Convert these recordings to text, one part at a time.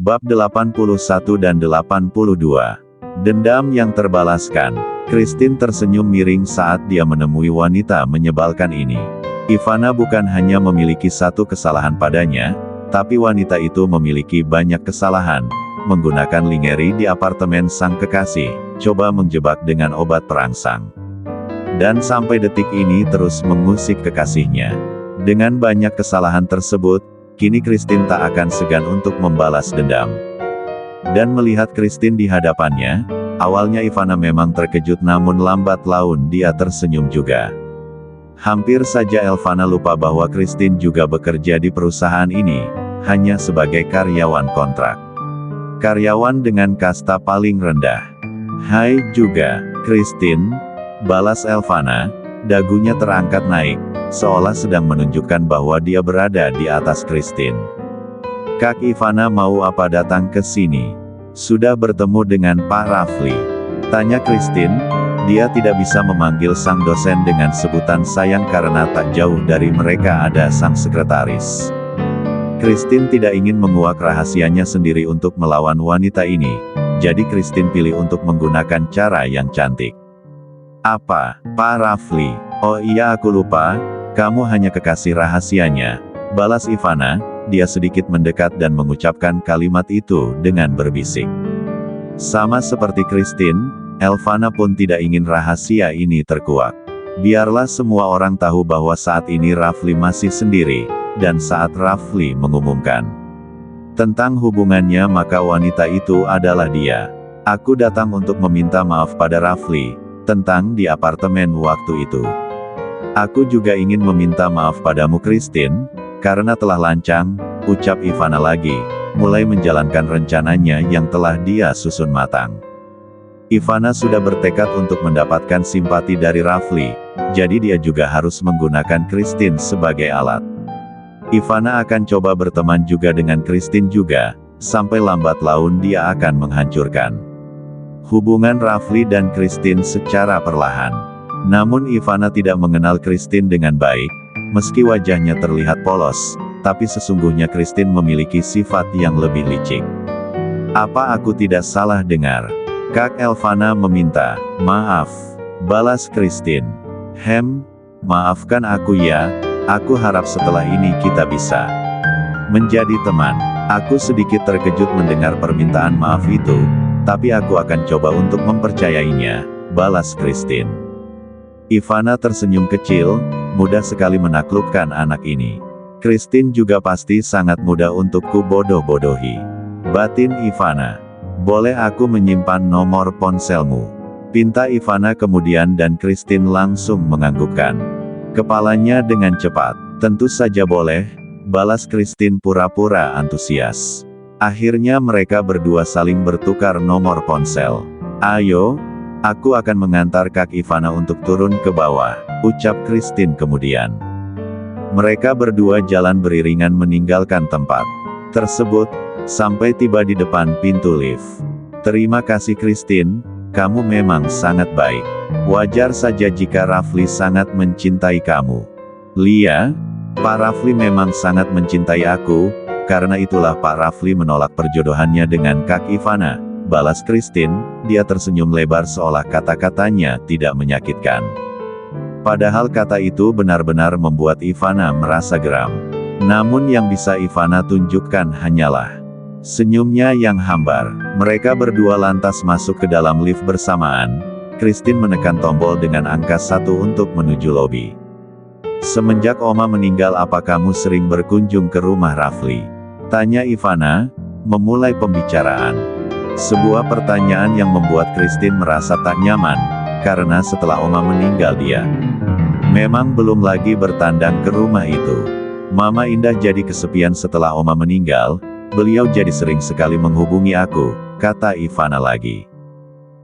Bab 81 dan 82. Dendam yang terbalaskan. Christine tersenyum miring saat dia menemui wanita menyebalkan ini. Ivana bukan hanya memiliki satu kesalahan padanya, tapi wanita itu memiliki banyak kesalahan. Menggunakan lingeri di apartemen sang kekasih, coba menjebak dengan obat perangsang. Dan sampai detik ini terus mengusik kekasihnya. Dengan banyak kesalahan tersebut, kini Christine tak akan segan untuk membalas dendam. Dan melihat Christine di hadapannya, awalnya Ivana memang terkejut, namun lambat laun dia tersenyum juga. Hampir saja Ivana lupa bahwa Christine juga bekerja di perusahaan ini, hanya sebagai karyawan kontrak. Karyawan dengan kasta paling rendah. "Hai juga, Christine," balas Ivana, dagunya terangkat naik, seolah sedang menunjukkan bahwa dia berada di atas Christine. "Kak Ivana mau apa datang ke sini? Sudah bertemu dengan Pak Rafli?" tanya Christine. Dia tidak bisa memanggil sang dosen dengan sebutan sayang karena tak jauh dari mereka ada sang sekretaris. Christine tidak ingin menguak rahasianya sendiri untuk melawan wanita ini, jadi Christine pilih untuk menggunakan cara yang cantik. "Apa, Pak Rafli? Oh iya, aku lupa, kamu hanya kekasih rahasianya," balas Ivana. Dia sedikit mendekat dan mengucapkan kalimat itu dengan berbisik. Sama seperti Christine, Ivana pun tidak ingin rahasia ini terkuak. Biarlah semua orang tahu bahwa saat ini Rafli masih sendiri, dan saat Rafli mengumumkan tentang hubungannya, maka wanita itu adalah dia. "Aku datang untuk meminta maaf pada Rafli tentang di apartemen waktu itu. Aku juga ingin meminta maaf padamu Christine, karena telah lancang," ucap Ivana lagi, mulai menjalankan rencananya yang telah dia susun matang. Ivana sudah bertekad untuk mendapatkan simpati dari Rafli, jadi dia juga harus menggunakan Christine sebagai alat. Ivana akan coba berteman juga dengan Christine juga, sampai lambat laun dia akan menghancurkan hubungan Rafli dan Christine secara perlahan. Namun Ivana tidak mengenal Christine dengan baik, meski wajahnya terlihat polos, tapi sesungguhnya Christine memiliki sifat yang lebih licik. "Apa aku tidak salah dengar? Kak Ivana meminta maaf," balas Christine. Maafkan aku ya, aku harap setelah ini kita bisa menjadi teman." "Aku sedikit terkejut mendengar permintaan maaf itu, tapi aku akan coba untuk mempercayainya," balas Christine. Ivana tersenyum kecil, mudah sekali menaklukkan anak ini. Christine juga pasti sangat mudah untukku bodoh-bodohi, batin Ivana. "Boleh aku menyimpan nomor ponselmu?" pinta Ivana kemudian, dan Christine langsung menganggukkan kepalanya dengan cepat. "Tentu saja boleh," balas Christine pura-pura antusias. Akhirnya mereka berdua saling bertukar nomor ponsel. "Ayo, aku akan mengantar Kak Ivana untuk turun ke bawah," ucap Christine kemudian. Mereka berdua jalan beriringan meninggalkan tempat tersebut, sampai tiba di depan pintu lift. "Terima kasih Christine, kamu memang sangat baik. Wajar saja jika Rafli sangat mencintai kamu." "Lia, Pak Rafli memang sangat mencintai aku, karena itulah Pak Rafli menolak perjodohannya dengan Kak Ivana," balas Christine. Dia tersenyum lebar seolah kata-katanya tidak menyakitkan. Padahal kata itu benar-benar membuat Ivana merasa geram. Namun yang bisa Ivana tunjukkan hanyalah senyumnya yang hambar. Mereka berdua lantas masuk ke dalam lift bersamaan. Christine menekan tombol dengan angka 1 untuk menuju lobi. "Semenjak Oma meninggal, apa kamu sering berkunjung ke rumah Rafli?" tanya Ivana, memulai pembicaraan. Sebuah pertanyaan yang membuat Christine merasa tak nyaman, karena setelah Oma meninggal dia memang belum lagi bertandang ke rumah itu. "Mama Indah jadi kesepian setelah Oma meninggal, beliau jadi sering sekali menghubungi aku," kata Ivana lagi.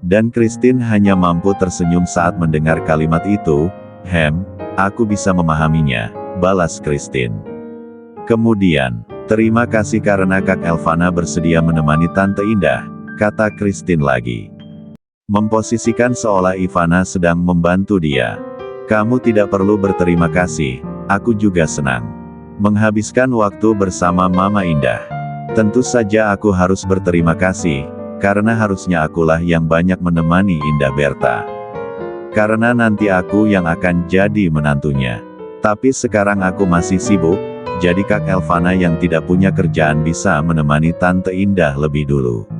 Dan Christine hanya mampu tersenyum saat mendengar kalimat itu. Aku bisa memahaminya," balas Christine. Kemudian, "Terima kasih karena Kak Ivana bersedia menemani Tante Indah," kata Christine lagi. Memposisikan seolah Ivana sedang membantu dia. "Kamu tidak perlu berterima kasih, aku juga senang menghabiskan waktu bersama Mama Indah." Tentu saja aku harus berterima kasih, karena harusnya akulah yang banyak menemani Indah Berta. Karena nanti aku yang akan jadi menantunya. Tapi sekarang aku masih sibuk, jadi Kak Elvana yang tidak punya kerjaan bisa menemani Tante Indah lebih dulu.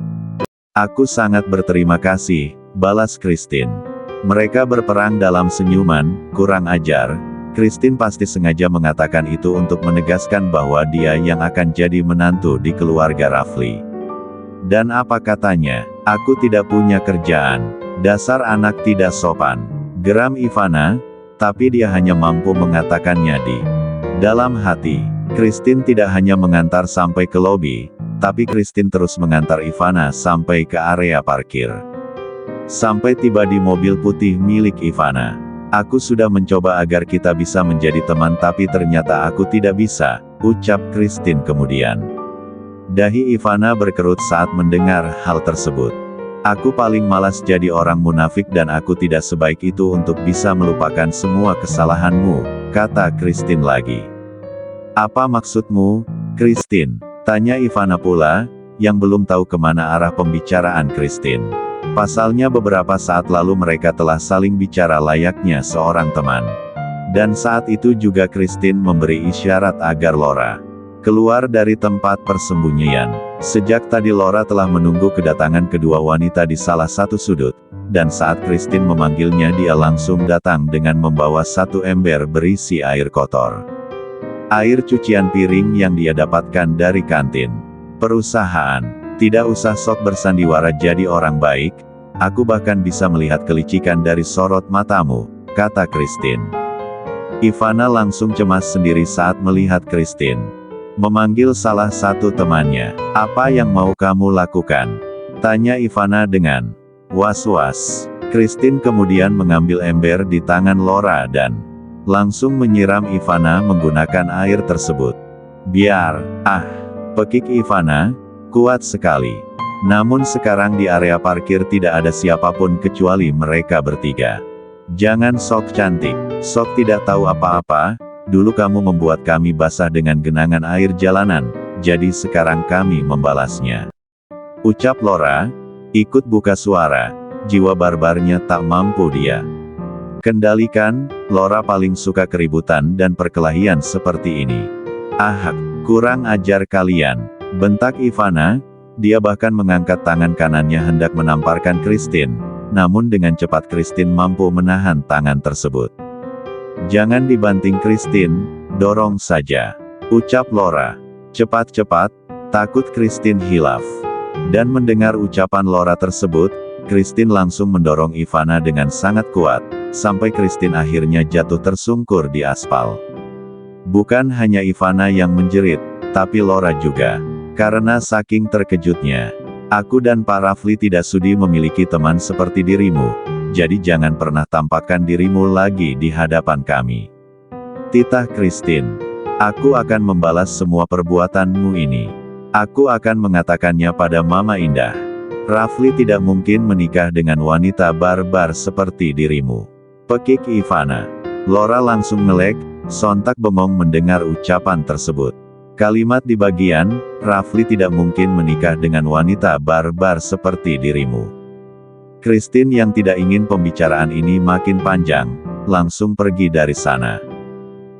Aku sangat berterima kasih, balas Christine. Mereka berperang dalam senyuman. Kurang ajar. Christine pasti sengaja mengatakan itu untuk menegaskan bahwa dia yang akan jadi menantu di keluarga Rafli. Dan apa katanya? Aku tidak punya kerjaan. Dasar anak tidak sopan. Geram Ivana, tapi dia hanya mampu mengatakannya di dalam hati. Christine tidak hanya mengantar sampai ke lobi, tapi Christine terus mengantar Ivana sampai ke area parkir. Sampai tiba di mobil putih milik Ivana. Aku sudah mencoba agar kita bisa menjadi teman tapi ternyata aku tidak bisa, ucap Christine kemudian. Dahi Ivana berkerut saat mendengar hal tersebut. Aku paling malas jadi orang munafik dan aku tidak sebaik itu untuk bisa melupakan semua kesalahanmu, kata Christine lagi. Apa maksudmu, Christine? Tanya Ivana pula, yang belum tahu kemana arah pembicaraan Christine. Pasalnya beberapa saat lalu mereka telah saling bicara layaknya seorang teman. Dan saat itu juga Christine memberi isyarat agar Laura keluar dari tempat persembunyian. Sejak tadi Laura telah menunggu kedatangan kedua wanita di salah satu sudut, dan saat Christine memanggilnya dia langsung datang dengan membawa satu ember berisi air kotor. Air cucian piring yang dia dapatkan dari kantin perusahaan. Tidak usah sok bersandiwara jadi orang baik, aku bahkan bisa melihat kelicikan dari sorot matamu, kata Christine. Ivana langsung cemas sendiri saat melihat Christine memanggil salah satu temannya. Apa yang mau kamu lakukan? Tanya Ivana dengan was-was. Christine kemudian mengambil ember di tangan Laura dan langsung menyiram Ivana menggunakan air tersebut. Biar, pekik Ivana, kuat sekali. Namun sekarang di area parkir tidak ada siapapun kecuali mereka bertiga. Jangan sok cantik, sok tidak tahu apa-apa, dulu kamu membuat kami basah dengan genangan air jalanan, jadi sekarang kami membalasnya. Ucap Laura, ikut buka suara, jiwa barbarnya tak mampu dia kendalikan. Laura paling suka keributan dan perkelahian seperti ini. Kurang ajar kalian, bentak Ivana. Dia bahkan mengangkat tangan kanannya hendak menamparkan Christine, namun dengan cepat Christine mampu menahan tangan tersebut. Jangan dibanting Christine, dorong saja, ucap Laura. Cepat-cepat, takut Christine hilaf. Dan mendengar ucapan Laura tersebut, Christine langsung mendorong Ivana dengan sangat kuat, sampai Christine akhirnya jatuh tersungkur di aspal. Bukan hanya Ivana yang menjerit, tapi Laura juga. Karena saking terkejutnya, aku dan Pak Rafli tidak sudi memiliki teman seperti dirimu, jadi jangan pernah tampakkan dirimu lagi di hadapan kami. Titah Christine. Aku akan membalas semua perbuatanmu ini. Aku akan mengatakannya pada Mama Indah. Rafli tidak mungkin menikah dengan wanita barbar seperti dirimu. Pekik Ivana. Laura langsung melek, sontak bengong mendengar ucapan tersebut. Kalimat di bagian, Rafli tidak mungkin menikah dengan wanita barbar seperti dirimu. Christine yang tidak ingin pembicaraan ini makin panjang, langsung pergi dari sana.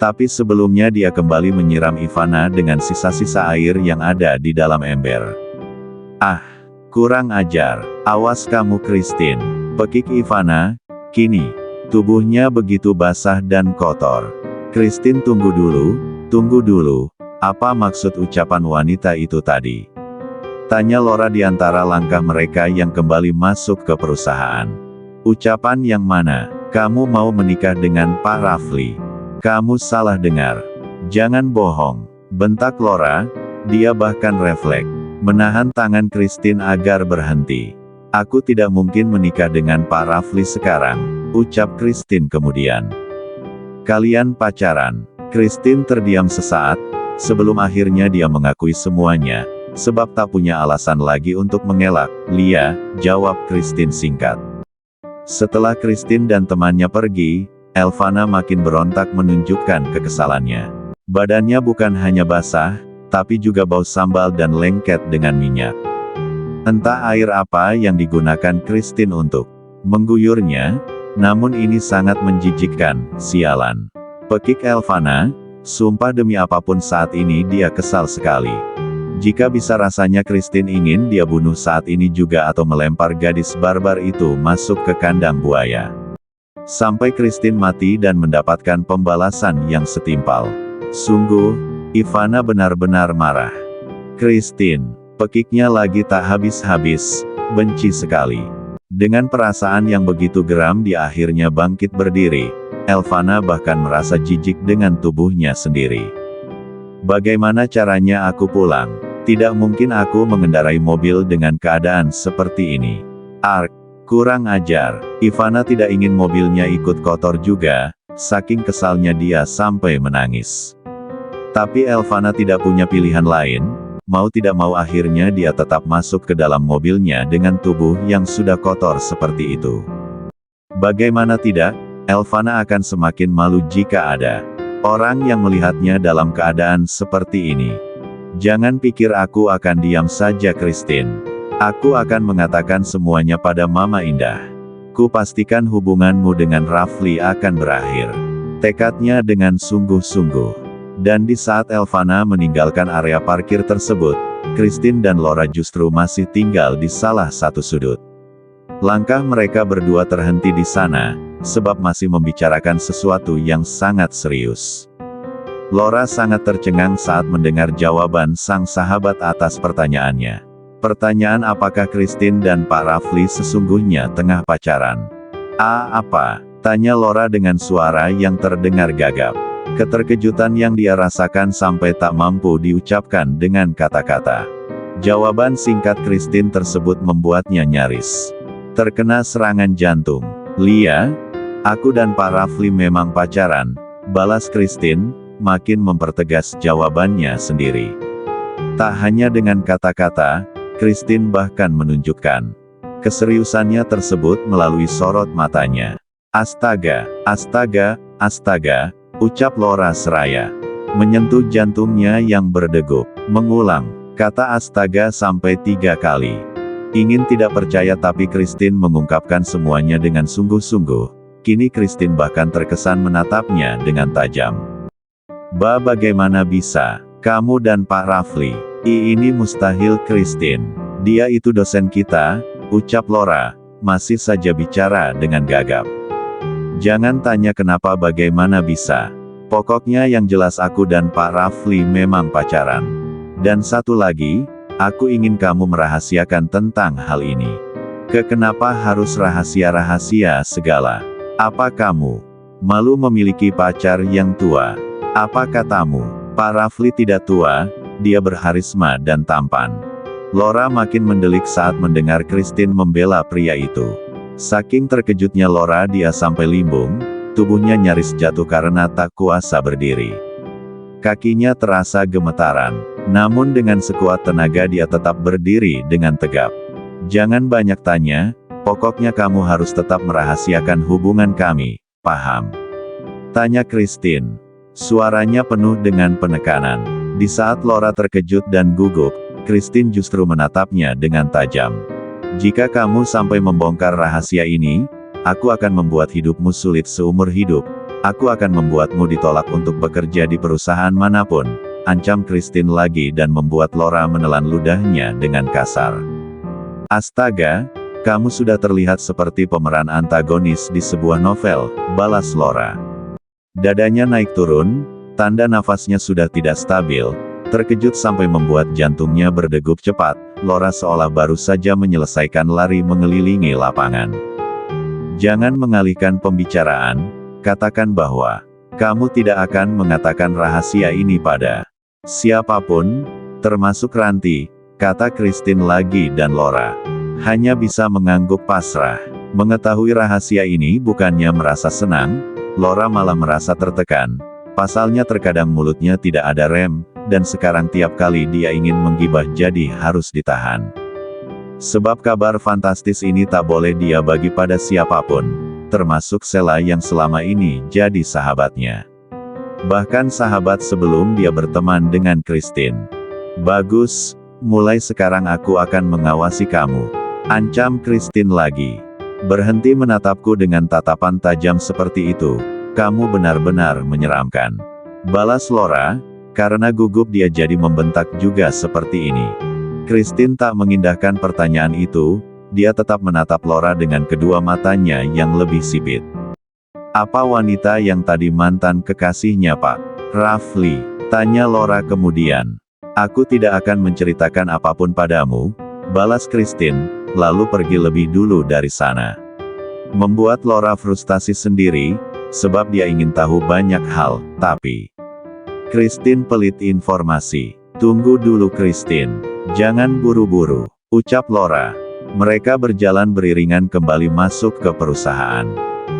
Tapi sebelumnya dia kembali menyiram Ivana dengan sisa-sisa air yang ada di dalam ember. Kurang ajar, awas kamu Christine, pekik Ivana. Kini, tubuhnya begitu basah dan kotor. Christine tunggu dulu. Apa maksud ucapan wanita itu tadi? Tanya Laura di antara langkah mereka yang kembali masuk ke perusahaan. Ucapan yang mana? Kamu mau menikah dengan Pak Rafli? Kamu salah dengar. Jangan bohong, bentak Laura. Dia bahkan refleks menahan tangan Christine agar berhenti. Aku tidak mungkin menikah dengan Pak Rafli sekarang, ucap Christine kemudian. Kalian pacaran? Christine terdiam sesaat, sebelum akhirnya dia mengakui semuanya, sebab tak punya alasan lagi untuk mengelak. Lia, jawab Christine singkat. Setelah Christine dan temannya pergi, Elvana makin berontak menunjukkan kekesalannya. Badannya bukan hanya basah, tapi juga bau sambal dan lengket dengan minyak. Entah air apa yang digunakan Christine untuk mengguyurnya, namun ini sangat menjijikkan, sialan. Pekik Elvana, sumpah demi apapun saat ini dia kesal sekali. Jika bisa rasanya Christine ingin dia bunuh saat ini juga atau melempar gadis barbar itu masuk ke kandang buaya. Sampai Christine mati dan mendapatkan pembalasan yang setimpal. Sungguh, Ivana benar-benar marah. Christine, pekiknya lagi tak habis-habis, benci sekali. Dengan perasaan yang begitu geram dia akhirnya bangkit berdiri. Elvana bahkan merasa jijik dengan tubuhnya sendiri. Bagaimana caranya aku pulang? Tidak mungkin aku mengendarai mobil dengan keadaan seperti ini. Ark, kurang ajar. Ivana tidak ingin mobilnya ikut kotor juga, saking kesalnya dia sampai menangis. Tapi Elvana tidak punya pilihan lain. Mau tidak mau akhirnya dia tetap masuk ke dalam mobilnya dengan tubuh yang sudah kotor seperti itu. Bagaimana tidak, Elvana akan semakin malu jika ada orang yang melihatnya dalam keadaan seperti ini. Jangan pikir aku akan diam saja Christine. Aku akan mengatakan semuanya pada Mama Indah. Ku pastikan hubunganmu dengan Rafli akan berakhir. Tekadnya dengan sungguh-sungguh. Dan di saat Elvana meninggalkan area parkir tersebut, Christine dan Laura justru masih tinggal di salah satu sudut. Langkah mereka berdua terhenti di sana, sebab masih membicarakan sesuatu yang sangat serius. Laura sangat tercengang saat mendengar jawaban sang sahabat atas pertanyaannya. Pertanyaan apakah Christine dan Pak Rafli sesungguhnya tengah pacaran? Apa? Tanya Laura dengan suara yang terdengar gagap. Keterkejutan yang dia rasakan sampai tak mampu diucapkan dengan kata-kata. Jawaban singkat Christine tersebut membuatnya nyaris terkena serangan jantung. Lia, aku dan Pak Rafli memang pacaran, balas Christine, makin mempertegas jawabannya sendiri. Tak hanya dengan kata-kata, Christine bahkan menunjukkan keseriusannya tersebut melalui sorot matanya. Astaga, astaga, astaga, ucap Laura seraya menyentuh jantungnya yang berdegup. Mengulang kata astaga sampai 3 kali. Ingin tidak percaya tapi Christine mengungkapkan semuanya dengan sungguh-sungguh. Kini Christine bahkan terkesan menatapnya dengan tajam. Bagaimana bisa? Kamu dan Pak Rafli? Ini mustahil Christine. Dia itu dosen kita, ucap Laura, masih saja bicara dengan gagap. Jangan tanya kenapa bagaimana bisa. Pokoknya yang jelas aku dan Pak Rafli memang pacaran. Dan satu lagi, aku ingin kamu merahasiakan tentang hal ini. Kenapa harus rahasia-rahasia segala? Apa kamu malu memiliki pacar yang tua? Apa katamu? Pak Rafli tidak tua, dia berharisma dan tampan. Laura makin mendelik saat mendengar Christine membela pria itu. Saking terkejutnya Laura dia sampai limbung, tubuhnya nyaris jatuh karena tak kuasa berdiri. Kakinya terasa gemetaran, namun dengan sekuat tenaga dia tetap berdiri dengan tegap. Jangan banyak tanya, pokoknya kamu harus tetap merahasiakan hubungan kami, paham? Tanya Christine. Suaranya penuh dengan penekanan. Di saat Laura terkejut dan gugup, Christine justru menatapnya dengan tajam. Jika kamu sampai membongkar rahasia ini, aku akan membuat hidupmu sulit seumur hidup. Aku akan membuatmu ditolak untuk bekerja di perusahaan manapun, ancam Christine lagi dan membuat Laura menelan ludahnya dengan kasar. Astaga, kamu sudah terlihat seperti pemeran antagonis di sebuah novel, balas Laura. Dadanya naik turun, tanda nafasnya sudah tidak stabil, terkejut sampai membuat jantungnya berdegup cepat. Laura seolah baru saja menyelesaikan lari mengelilingi lapangan. Jangan mengalihkan pembicaraan, katakan bahwa kamu tidak akan mengatakan rahasia ini pada siapapun, termasuk Ranti, kata Christine lagi dan Laura hanya bisa mengangguk pasrah. Mengetahui rahasia ini bukannya merasa senang, Laura malah merasa tertekan. Pasalnya terkadang mulutnya tidak ada rem, dan sekarang tiap kali dia ingin menggibah jadi harus ditahan. Sebab kabar fantastis ini tak boleh dia bagi pada siapapun, termasuk Sheila yang selama ini jadi sahabatnya. Bahkan sahabat sebelum dia berteman dengan Christine. Bagus, mulai sekarang aku akan mengawasi kamu. Ancam Christine lagi. Berhenti menatapku dengan tatapan tajam seperti itu. Kamu benar-benar menyeramkan. Balas Laura, karena gugup dia jadi membentak juga seperti ini. Christine tak mengindahkan pertanyaan itu, dia tetap menatap Laura dengan kedua matanya yang lebih sipit. Apa wanita yang tadi mantan kekasihnya Pak Rafli? Tanya Laura kemudian. Aku tidak akan menceritakan apapun padamu, balas Christine, lalu pergi lebih dulu dari sana. Membuat Laura frustasi sendiri, sebab dia ingin tahu banyak hal, tapi Christine pelit informasi. Tunggu dulu Christine, jangan buru-buru, ucap Laura. Mereka berjalan beriringan kembali masuk ke perusahaan.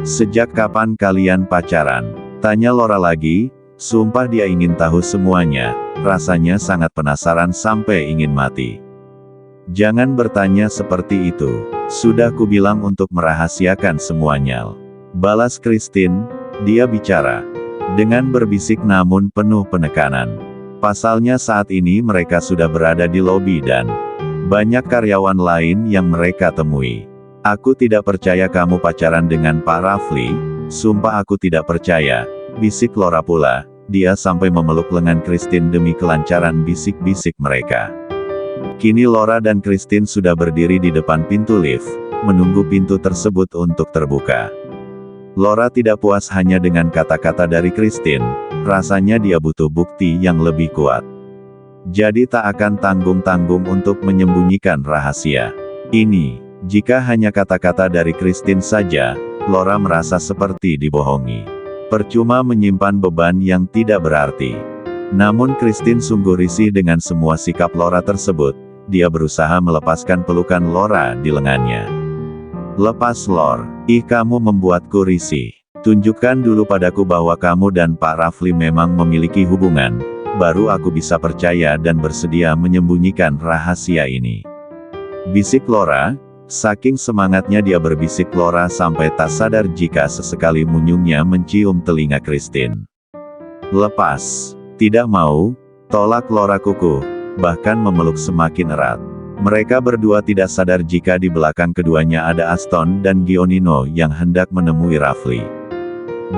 Sejak kapan kalian pacaran? Tanya Laura lagi, sumpah dia ingin tahu semuanya, rasanya sangat penasaran sampai ingin mati. Jangan bertanya seperti itu, sudah kubilang untuk merahasiakan semuanya. Balas Christine, dia bicara dengan berbisik namun penuh penekanan. Pasalnya saat ini mereka sudah berada di lobi dan banyak karyawan lain yang mereka temui. Aku tidak percaya kamu pacaran dengan Pak Rafli, sumpah aku tidak percaya, bisik Laura pula, dia sampai memeluk lengan Christine demi kelancaran bisik-bisik mereka. Kini Laura dan Christine sudah berdiri di depan pintu lift, menunggu pintu tersebut untuk terbuka. Laura tidak puas hanya dengan kata-kata dari Christine, rasanya dia butuh bukti yang lebih kuat. Jadi tak akan tanggung-tanggung untuk menyembunyikan rahasia ini. Jika hanya kata-kata dari Christine saja, Laura merasa seperti dibohongi. Percuma menyimpan beban yang tidak berarti. Namun Christine sungguh risih dengan semua sikap Laura tersebut, dia berusaha melepaskan pelukan Laura di lengannya. Lepas Laura, kamu membuatku risih. Tunjukkan dulu padaku bahwa kamu dan Pak Rafli memang memiliki hubungan, baru aku bisa percaya dan bersedia menyembunyikan rahasia ini. Bisik Laura, saking semangatnya dia berbisik Laura sampai tak sadar jika sesekali munyungnya mencium telinga Christine. Lepas, tidak mau, tolak Laura kukuh, bahkan memeluk semakin erat. Mereka berdua tidak sadar jika di belakang keduanya ada Aston dan Gionino yang hendak menemui Rafli.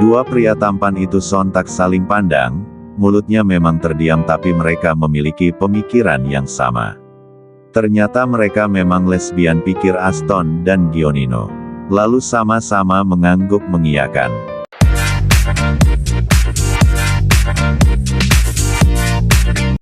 Dua pria tampan itu sontak saling pandang, mulutnya memang terdiam tapi mereka memiliki pemikiran yang sama. Ternyata mereka memang lesbian, pikir Aston dan Gionino. Lalu sama-sama mengangguk mengiyakan.